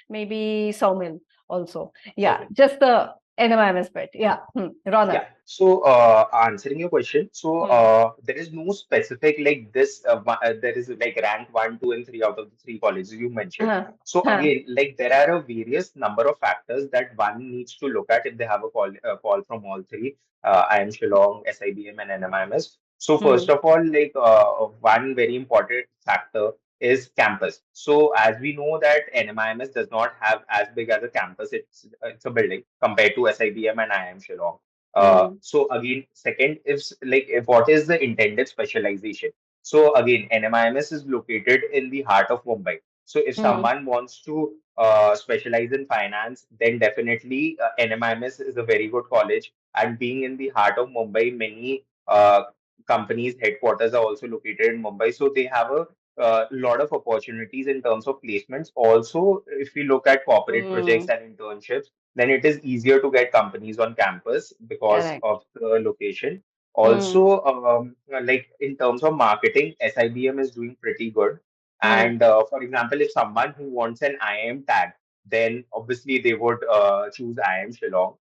maybe Saumil also. Yeah, Okay. just the NMIMS bit. Yeah, Ronak. Yeah. So, answering your question, so Hmm. there is no specific like this. There is like rank one, two, and three out of the three colleges you mentioned. Huh. So Huh. again, like there are a various number of factors that one needs to look at if they have a call from all three. IIM Shillong, SIBM, and NMIMS. So first Hmm. of all, like one very important factor is campus. So as we know that NMIMS does not have as big as a campus. It's a building compared to SIBM and IIM Shillong. Hmm. So again, second is like if what is the intended specialization? So again, NMIMS is located in the heart of Mumbai. So if Hmm. someone wants to specialize in finance, then definitely NMIMS is a very good college. And being in the heart of Mumbai, many companies headquarters are also located in Mumbai. So they have a lot of opportunities in terms of placements. Also, if we look at corporate projects Hmm. and internships, then it is easier to get companies on campus because Correct. of the location. Hmm. Also, like in terms of marketing, SIBM is doing pretty good. Hmm. And for example, if someone who wants an IIM tag, then obviously they would choose IIM Shillong.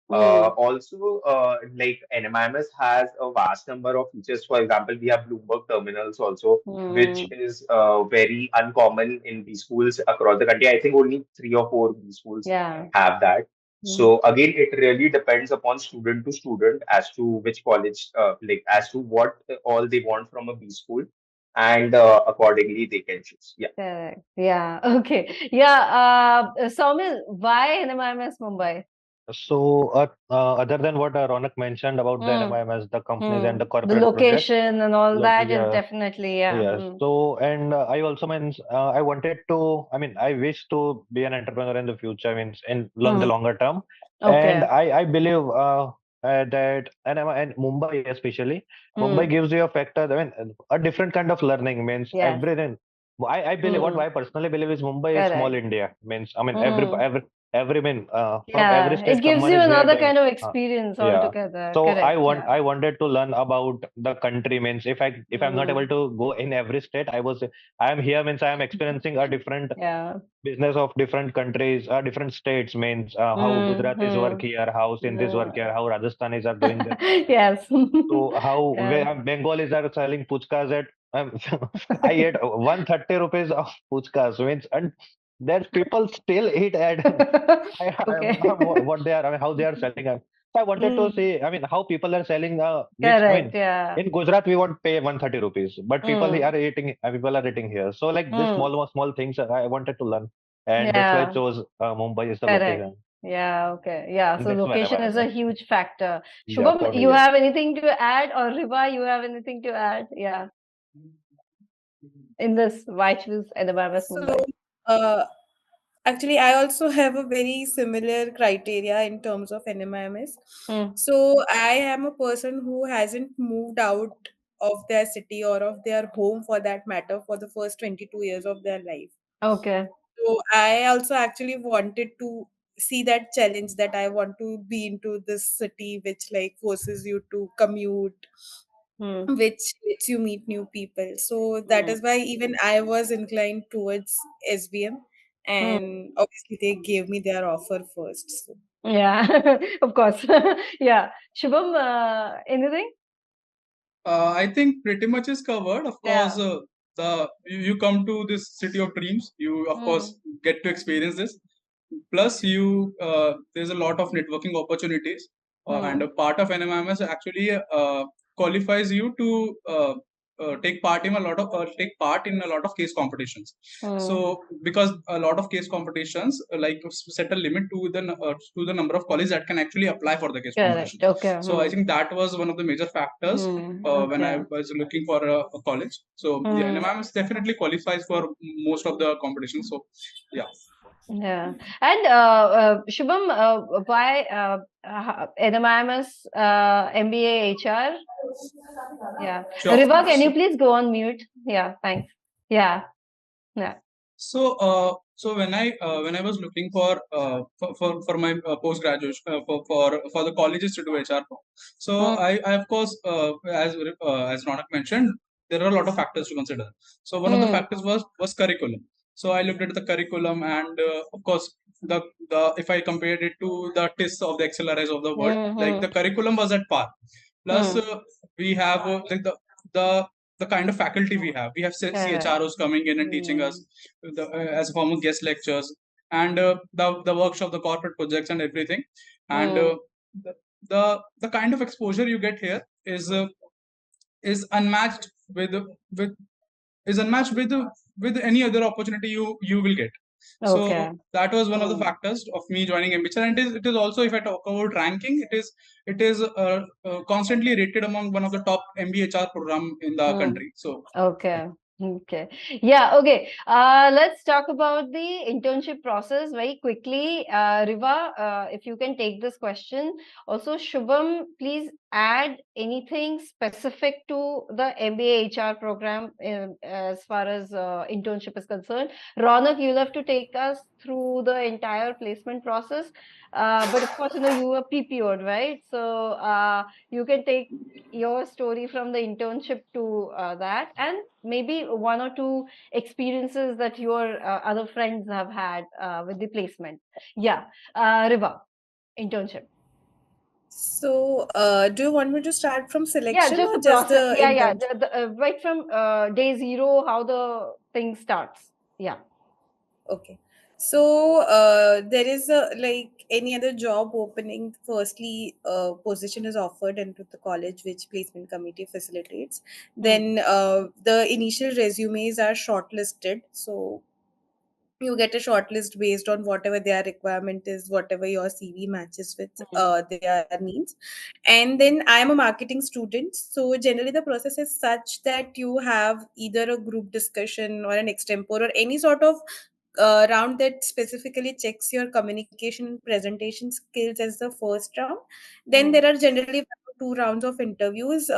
Hmm. Like NMIMS has a vast number of features. For example, we have Bloomberg terminals also, which Hmm. is very uncommon in B schools across the country. I think only three or four B schools Yeah. have that. Hmm. So again, it really depends upon student to student as to which college, like as to what all they want from a B school, and accordingly they can choose. Yeah. Correct. Yeah. Okay. Yeah. Saumil, why NMIMS Mumbai? So, other than what Ronak mentioned about the Hmm. NMIMS, the companies and Hmm. the The corporate projects, location and all that is yeah, definitely, yeah. yes. Hmm. So, and I also means I wanted to, I mean, I wish to be an entrepreneur in the future, means in the Hmm. longer term. And Okay. I believe that, and Mumbai especially, Mumbai Hmm. gives you a factor, I mean, a different kind of learning, means Yes. everything. I believe what Hmm. I personally believe is Mumbai is small Correct. India, means, I mean, Hmm. every mean, from every Yeah. It state gives someone you is here. another Then, kind of uh, experience yeah. altogether. So Correct. Yeah. I wanted to learn about the country, means if I'm not able Hmm. to go in every state, I am here, means I am experiencing a different Yeah. business of different countries, different states, means how Hmm. Gujaratis work Hmm. here, how Sindhis work here, how Rajasthanis are doing this. Yes. So how Yeah. Bengalis are selling puchkas at I ate 130 rupees of puchkas, means, and there's people still eat at Okay. what they are, I mean, how they are selling. So I wanted to Mm, see, I mean, how people are selling, which, I correct. mean, Yeah. in Gujarat, we won't pay 130 rupees, but Mm, people are eating here. So like this mm, small things I wanted to learn. And that's why I yeah. chose Mumbai is the Correct. location. Yeah, okay. Yeah, so That's my location is a requirement. huge factor. Yeah, Shubham, for me, you yes. have anything to add, or Riva, you have anything to add? Yeah, in this why choose NMIMS So, Mumbai? uh, actually, I also have a very similar criteria in terms of NMIMS. Hmm. So, I am a person who hasn't moved out of their city or of their home for that matter for the first 22 years of their life. Okay. So, I also actually wanted to see that challenge that I want to be into this city which like forces you to commute, Hmm. which lets you meet new people. So that Hmm. is why even I was inclined towards SBM, Hmm. and obviously they gave me their offer first. So Yeah, of course. Yeah. Shubham, anything? I think pretty much is covered. Of course, Yeah. you come to this city of dreams. You of Hmm. course get to experience this. Plus, there's a lot of networking opportunities, and Hmm. a part of NMIMS actually qualifies you to take part in a lot of case competitions. Hmm. So, because a lot of case competitions set a limit to the number of colleges that can actually apply for the case Correct. competition. Okay. So, I Hmm. think that was one of the major factors when I Okay. was looking for a college. So, yeah, Hmm. NMIMS definitely qualifies for most of the competitions. So, yeah. Yeah. And Shubham, why NMIMS MBA HR? Yeah. Sure. Riva, can you please go on mute? Yeah, thanks. Yeah. Yeah. So when I was looking for my post graduation for the colleges to do HR, so Hmm. I of course as Ronak mentioned, there are a lot of factors to consider. So one of the Hmm. factors was curriculum. So I looked at the curriculum, and of course the if I compared it to the TIS of the XLRS of the world, Hmm. like Hmm. the curriculum was at par. Plus Hmm. we have like the the kind of faculty we have. We have Correct. CHROs coming in and teaching us as a form of guest lectures, and the workshop, the corporate projects, and everything. And Hmm. the, the kind of exposure you get here is unmatched with is unmatched with any other opportunity you will get. So Okay. that was one of the Hmm. factors of me joining MBHR, and it is also, if I talk about ranking, it is constantly rated among one of the top MBHR program in the Hmm. country. So Okay. Okay. Yeah. Okay. Let's talk about the internship process very quickly. Riva, if you can take this question. Also, Shubham, please add anything specific to the MBA HR program as far as internship is concerned. Ronak, you'll have to take us through the entire placement process. But of course, you were PPO'd, right? So you can take your story from the internship to that, and maybe one or two experiences that your other friends have had with the placement. Yeah. Riva, internship. so do you want me to start from Yeah, selection just or the just process. the Yeah, yeah. internship? Right from day zero, how the thing starts. Yeah. Okay. So there is a like any other job opening. Firstly, position is offered into the college which placement committee facilitates. Hmm. Then the initial resumes are shortlisted. So you get a shortlist based on whatever their requirement is, whatever your CV matches with Hmm. their needs. And then I am a marketing student, so generally the process is such that you have either a group discussion or an extempore or any sort of round that specifically checks your communication and presentation skills as the first round. Then Hmm. there are generally two rounds of interviews.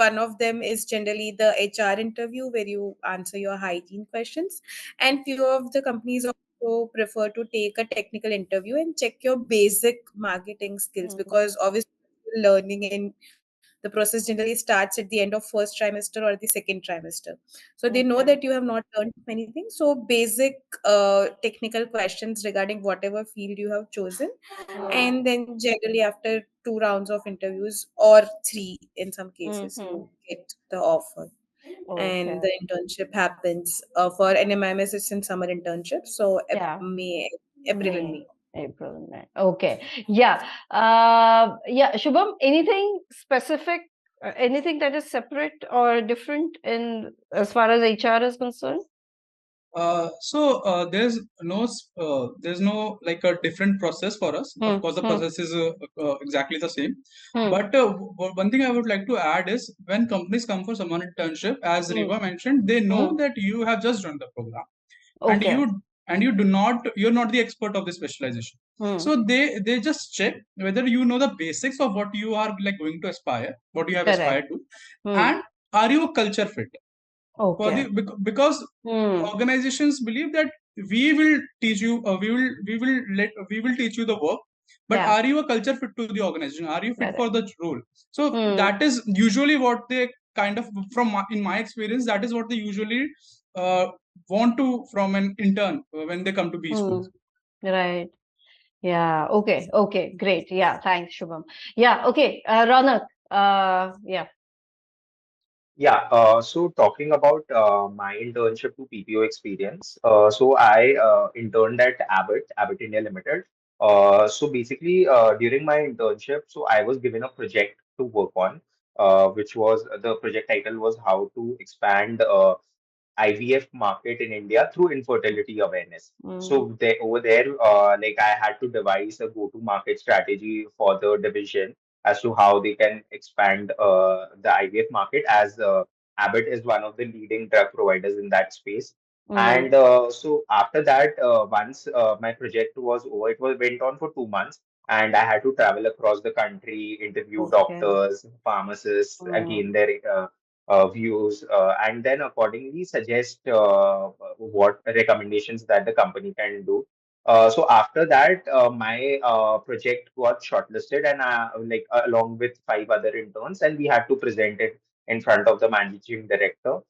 One of them is generally the HR interview where you answer your hygiene questions, and few of the companies also prefer to take a technical interview and check your basic marketing skills, Hmm. because obviously learning in the process generally starts at the end of first trimester or the second trimester. So they know Okay. that you have not learned many things. So basic technical questions regarding whatever field you have chosen, Hmm. and then generally after two rounds of interviews or three in some Hmm. cases Hmm. you get the offer, and Okay. the internship happens for NMIMS. It's in summer internship, so Yeah. May, April and May, May. April, May. Okay. Yeah. Yeah. Shubham, anything specific, anything that is separate or different in as far as HR is concerned? There's no like a different process for us. Of course, the process is exactly the same. But one thing I would like to add is when companies come for someone internship, as Riva mentioned, they know that you have just joined the program, and you're not the expert of the specialization. So they just check whether you know the basics of what you are like going to aspire, what you have aspired to, and are you a culture fit? Okay. Because organizations believe that we will teach you, we will teach you the work, but are you a culture fit to the organization? Are you fit for the role? So that is usually what they kind of, in my experience, that is what they usually want to from an intern when they come to B schools. Right. Yeah. Okay. Okay. Great. Yeah. Thanks, Shubham. Yeah. Okay. Ronak. Yeah. Yeah, so talking about my internship to PPO experience, so I interned at Abbott India Limited. So basically, during my internship, so I was given a project to work on, which was the project title was how to expand IVF market in India through infertility awareness. So over there, like I had to devise a go-to-market strategy for the division as to how they can expand the IVF market, as Abbott is one of the leading drug providers in that space. And so after that, once my project was over, went on for 2 months, and I had to travel across the country, interview Okay. doctors, pharmacists, again their views, and then accordingly suggest what recommendations that the company can do. So after that, my project got shortlisted, and like along with 5 other interns, and we had to present it in front of the managing director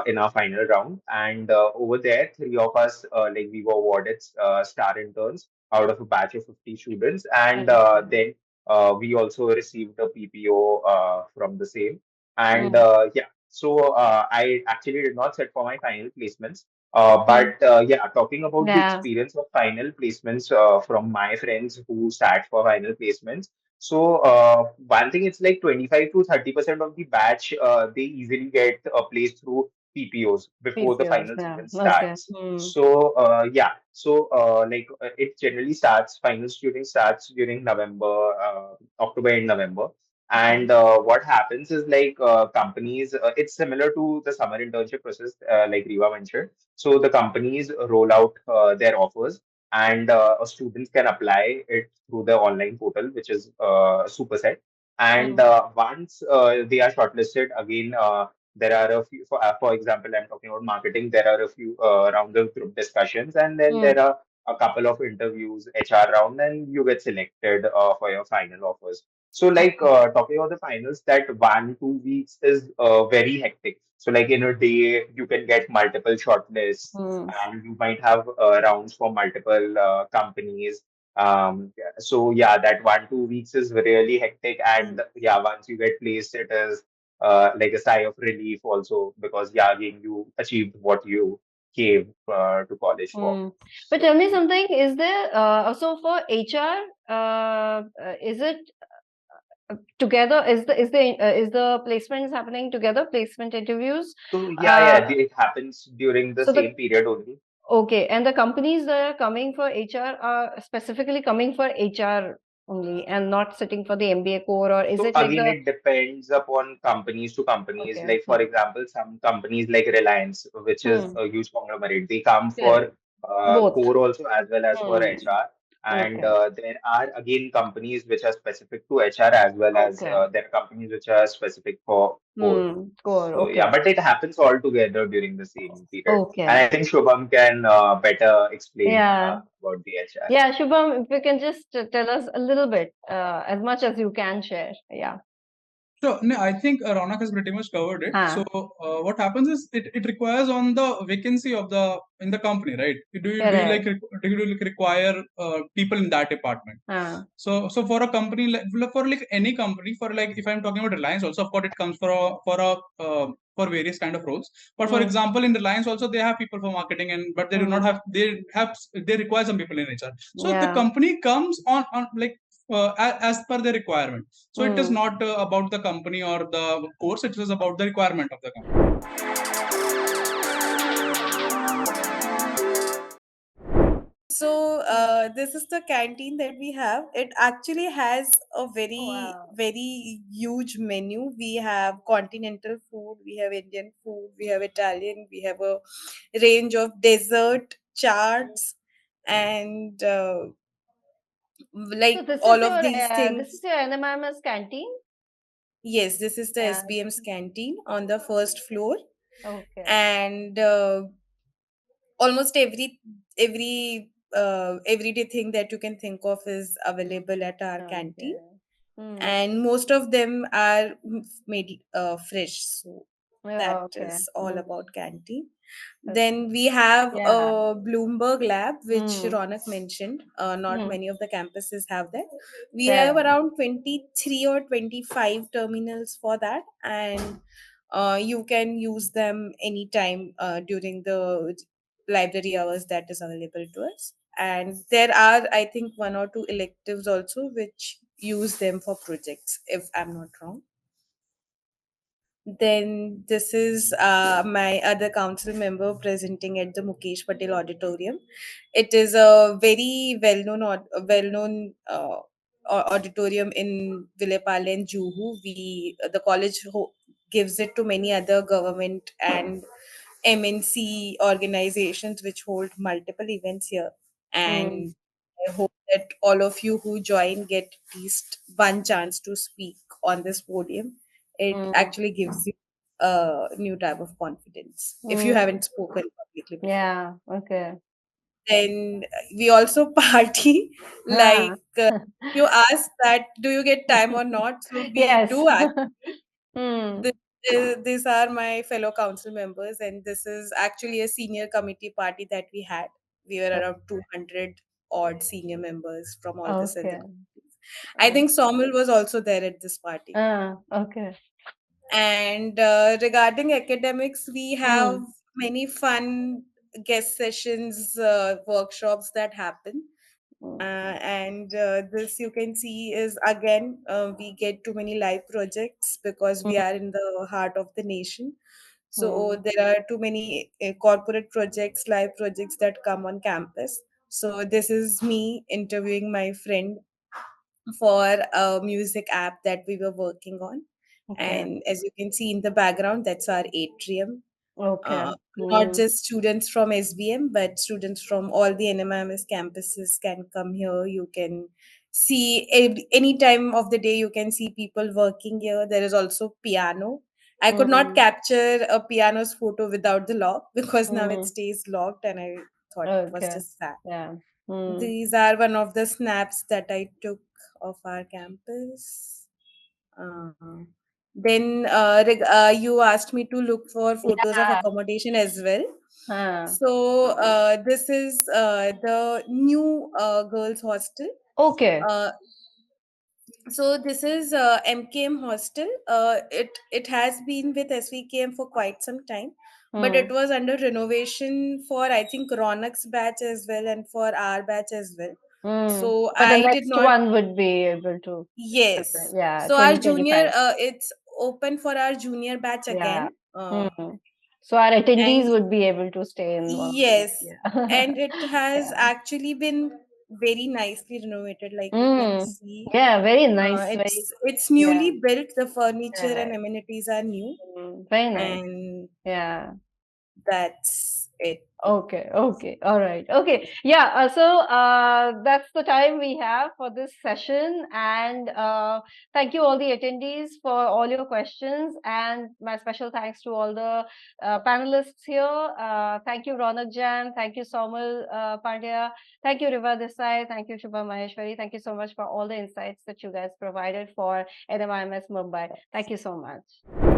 in our final round. And over there, 3 of us, like we were awarded star interns out of a batch of 50 students, and then we also received a PPO from the same. And yeah, so I actually did not set for my final placements. But yeah, talking about the Yeah. experience of final placements from my friends who sat for final placements. So one thing, it's like 25 to 30% of the batch, they easily get placed through PPOs before the PPOs. finals Yeah. even Okay. starts. So yeah, so like it generally starts, final shooting starts during November, October and November. And what happens is like companies, it's similar to the summer internship process, like Riva mentioned. So the companies roll out their offers, and students can apply it through the online portal, which is Superset. And once they are shortlisted, again, there are a few, for example, I'm talking about marketing, there are a few rounds of group discussions, and then there are a couple of interviews, HR round, and you get selected for your final offers. So, like talking about the finals, that 1 2 weeks is very hectic. So, like in a day, you can get multiple shortlists, and you might have rounds for multiple companies. So yeah, that 1 2 weeks is really hectic, and yeah, once you get placed, it is like a sigh of relief also, because yeah, again, you achieved what you came to college for. But tell So me yeah. something, is there also for HR, is it together? Is the placements happening together, placement interviews? So yeah, Uh, it happens during the so the same period only. Okay, and the companies that are coming for HR are specifically coming for HR only and not sitting for the MBA core, or is So it like again, the it depends upon companies to companies. okay? Like for example, some companies like Reliance, which is Hmm. a huge conglomerate, they come for Correct. Both. core also as well as for Hmm. HR. And Okay. there are again companies which are specific to HR, as well as Okay. there are companies which are specific for core. Core. So yeah, Okay. but it happens all together during the same period. And Okay. I think Shubham can better explain Yeah. about the HR. Yeah, Shubham, if you can just tell us a little bit, as much as you can share. Yeah. So no, I think Ronak has pretty much covered it. So Huh. what happens is it requires on the vacancy of the in the company, right? Correct. Do you like require people in that department? Huh. So for a company for like any company, for like if I'm talking about Reliance also, of course it comes for various kind of roles. But for example, in Reliance also they have people for marketing, and but they do not have, they require some people in HR. So the Yeah. company comes on like as per the requirement. So it is not about the company or the course, it is about the requirement of the company. So this is the canteen that we have. It actually has a very, Wow. very huge menu. We have continental food, we have Indian food, we have Italian, we have a range of dessert, charts, and So like this is all of your these things. NMIMS canteen? Yes, this is the Yeah. SBM's canteen on the first floor, Okay. and almost every everyday thing that you can think of is available at our canteen, Hmm. and most of them are made fresh. So that Yeah, okay. is all about canteen. Okay. Then we have Yeah. a Bloomberg lab, which Hmm. Ronak mentioned. Not Hmm. many of the campuses have that. We Yeah. have around 23 or 25 terminals for that, and you can use them anytime during the library hours that is available to us. And there are, I think, one or two electives also which use them for projects, if I'm not wrong. Then this is my other council member presenting at the Mukesh Patel Auditorium. It is a very well-known auditorium in Vilepale and Juhu. The college gives it to many other government and MNC organizations which hold multiple events here. And I hope that all of you who join get at least one chance to speak on this podium. It Hmm. actually gives you a new type of confidence if you haven't spoken publicly before. Yeah, okay. Then we also party. Ah. Like you asked that, do you get time or not? So we Yes. do actually. Hmm. These are my fellow council members, and this is actually a senior committee party that we had. We were around 200 odd senior members from all the center Okay. committees. I think Somil was also there at this party. Okay. And regarding academics, we have Hmm. many fun guest sessions, workshops that happen. And this you can see is again, we get too many live projects because we are in the heart of the nation. So there are too many corporate projects, live projects that come on campus. So this is me interviewing my friend for a music app that we were working on. Okay. And as you can see in the background, that's our atrium. Okay. Not just students from SBM, but students from all the NMIMS campuses can come here. You can see any time of the day, you can see people working here. There is also piano. I could not capture a piano's photo without the lock because now it stays locked, and I thought it was Okay. just sad. Yeah. These are one of the snaps that I took of our campus. Uh, then you asked me to look for photos of Yeah. accommodation as well. Huh. So this is the new girls' hostel. Okay. Uh, so this is MKM hostel. It has been with SVKM for quite some time, but it was under renovation for, I think, Ronak's batch as well and for our batch as well. So But the I did next not. one would be able to. Yes. Yeah, So our junior, 2025. it's open for our junior batch Yeah. again. So our And attendees would be able to stay in one place. yes, Yeah. and it has Yeah. actually been very nicely renovated, like you can see. Yeah, very nice. Very, It's yeah. newly built. The furniture and Correct. amenities are new, Very nice. and Yeah. that's it. Okay, okay, all right. Okay, yeah, that's the time we have for this session. And thank you all the attendees for all your questions. And my special thanks to all the panelists here. Thank you, Ronak Jan. Thank you, Somal Pandya. Thank you, Riva Desai. Thank you, Shubha Maheshwari. Thank you so much for all the insights that you guys provided for NMIMS Mumbai. Thank you so much.